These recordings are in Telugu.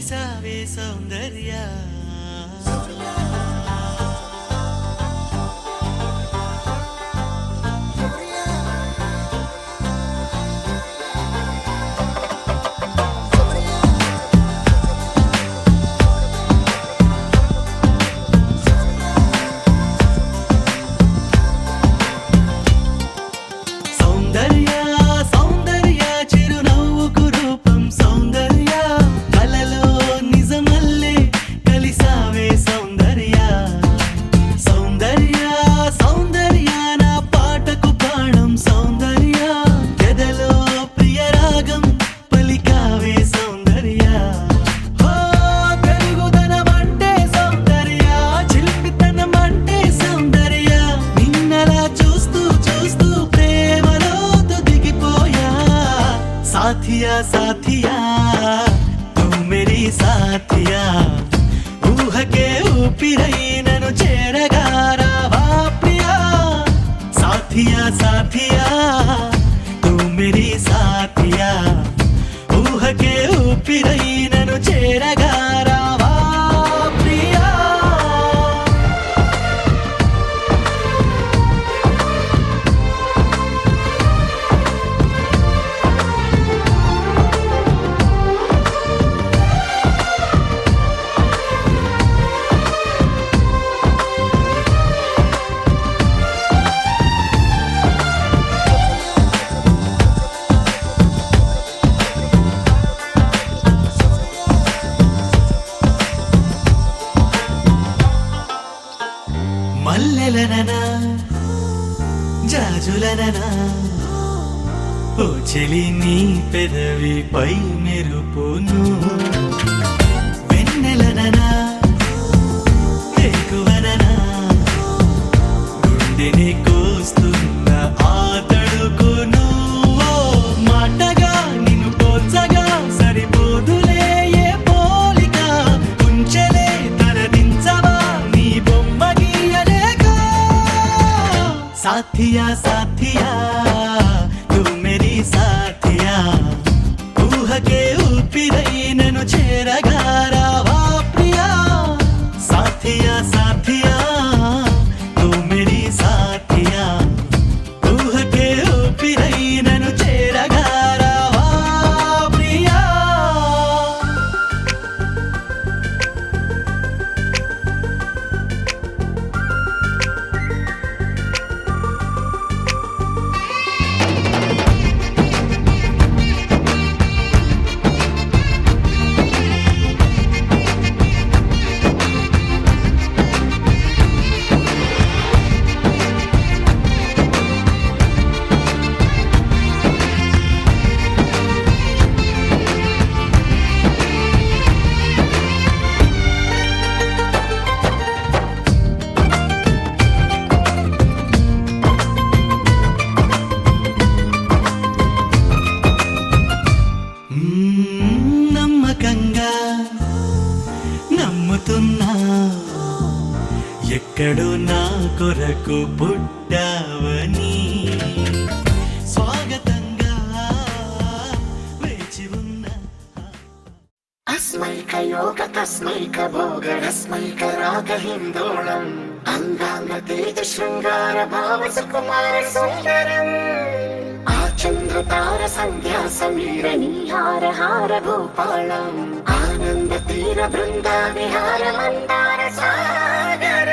కలిసావే సౌందర్య साथिया साथिया तू मेरी साथिया ऊह के ऊपिरై నన్ను చేరగా రావా ప్రియా साथिया साथिया तू मेरी साथिया ऊह के ऊपिरై నన్ను చేరగా రావా ప్రియా మల్లెలననా జాజులననా ఓ చెలి నీ పెదవిపై మెరుపును వెన్నెలననా ఎక్కువననా గుండెని కోస్తున్న ఆ తడుకును మాటగా నిన్ను పోల్చగా సరిపోదులే ఏ పోలిక కుంచెలే తరదించవా నీ బొమ్మ साथिया साथिया तू मेरी साथिया ऊह के ऊपिरై నన్ను చేరగా రావా ప్రియా साथिया साथिया तू मेरी साथिया ऊह के ऊपिरై నన్ను చేరగా రావా ప్రియా నమ్మకంగా నమ్ముతున్నా ఎక్కడో నా కొరకు పుట్టావని స్వాగతంగా వేచి ఉన్నా अस्मैक योग तस्मैक भोग रस्मैक राग हिंदोळं अंगांग तेज शृंगार भाव सुकुमार सुंदरम् चंद्र तार संध्या समीर नीहार हार भूपालम् आनंद तीर बृंदा विहार मंदार सागर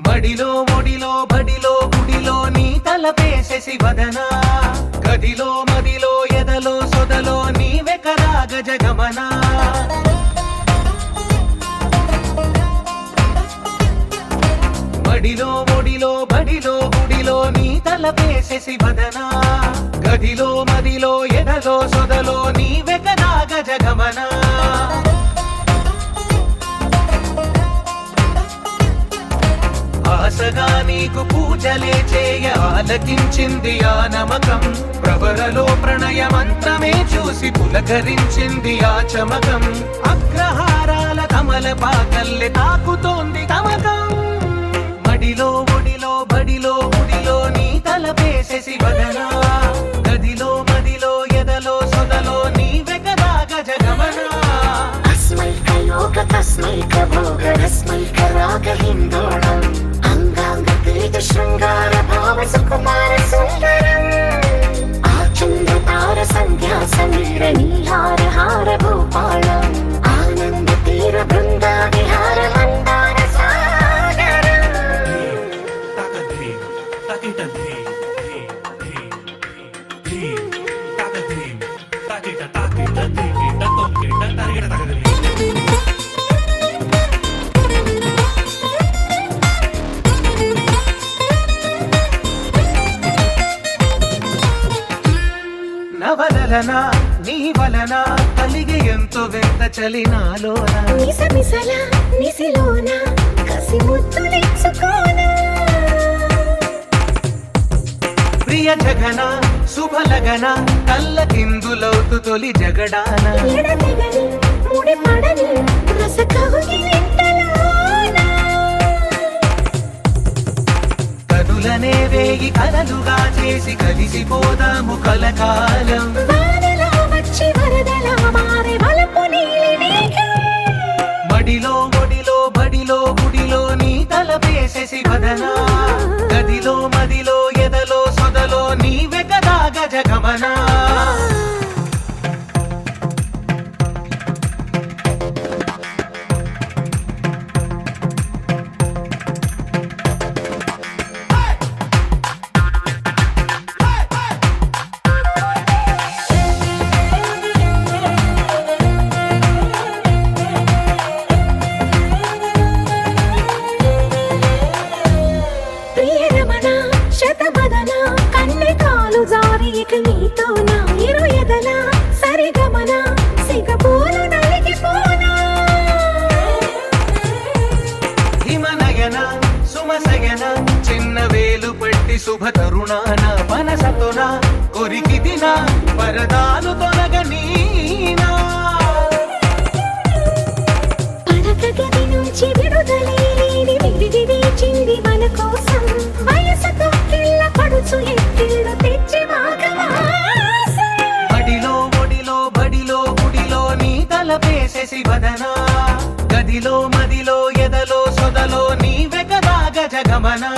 మడిలో ఒడిలో బడిలో గుడిలో నీ తలపేసేసి వదనా గదిలో మదిలో ఎదలో సొదలో నీవే కదా గజగమనా మడిలో ఒడిలో బడిలో గుడిలో నీ తలపేసేసి వదనా గదిలో మదిలో ఎదలో సొదలో నీవే కదా గజగమనా ఆశగా నీకు పూజలే చేయ ఆలకించింది ఆ నమకం ప్రవరలో ప్రణయ మంత్రమే చూసి పులకరించింది ఆ చమకం అగ్రహారాల కమల పాకల్లె తాకుతోంది తమకం మడిలో रस्मैकरागहिन्दोळम् अङ्गाङ्गतेज शृङ्गार भाव सुकुमार सुन्दरम् आचन्द्रतार सन्ध्या समीर नीहार हार भूपालम् आनन्द तीर बृन्दा विहार मन्दार सागरम् ताकधीम ताकिट धीम धीम धीम धीम ताकधीम ताकिट ताकिट धीकिट तोकिट तारिकिट ताकधीम నవలన నీ వలన కలిగి ఎంతో వింత చలి నాలోన మిసమిసల నిసిలోన కసి ముద్దులిచ్చుకోనా ప్రియ జగన శుభలగన కళ్ళ కిందులవుతు తొలి జగడాన ఎడతెగని ముడి పడని రస కౌగిలింతలోన కనులనే వేగి కలలుగా చేసి కలిసిపోదాము కలకాలం వానలా వచ్చి వరదలా మారే వలపు నీలి మేఘం మడిలో ఒడిలో బడిలో గుడిలో నీ తలపేసేసి వదనా గదిలో మదిలో ఎదలో సొదలో నీవే కదా గజగమనా ప్రియరమణ శతబదన కన్నె కాలు జారి ఇక నీతో నా ఇరు ఎదల సరిగమన సిగపూలు నలిగిపోనా హిమనయన సుమసయన చిన్న వేలు పెట్టి శుభ తరుణాన మనసతోన కొరికి దిన వరదాలు తొలగనీనా పడక గది నుంచి విడుదలేని విడిది వేచింది మన కోసం వయసుతో కిల్ల పడుచు ఎత్తిళ్ళు తెచ్చి మాఘమాసం బడిలో ఒడిలో బడిలో గుడిలో నీ తలపేసేసి వదనా గదిలో మదిలో ఎదలో సొదలో నీవే కదా గజగమనా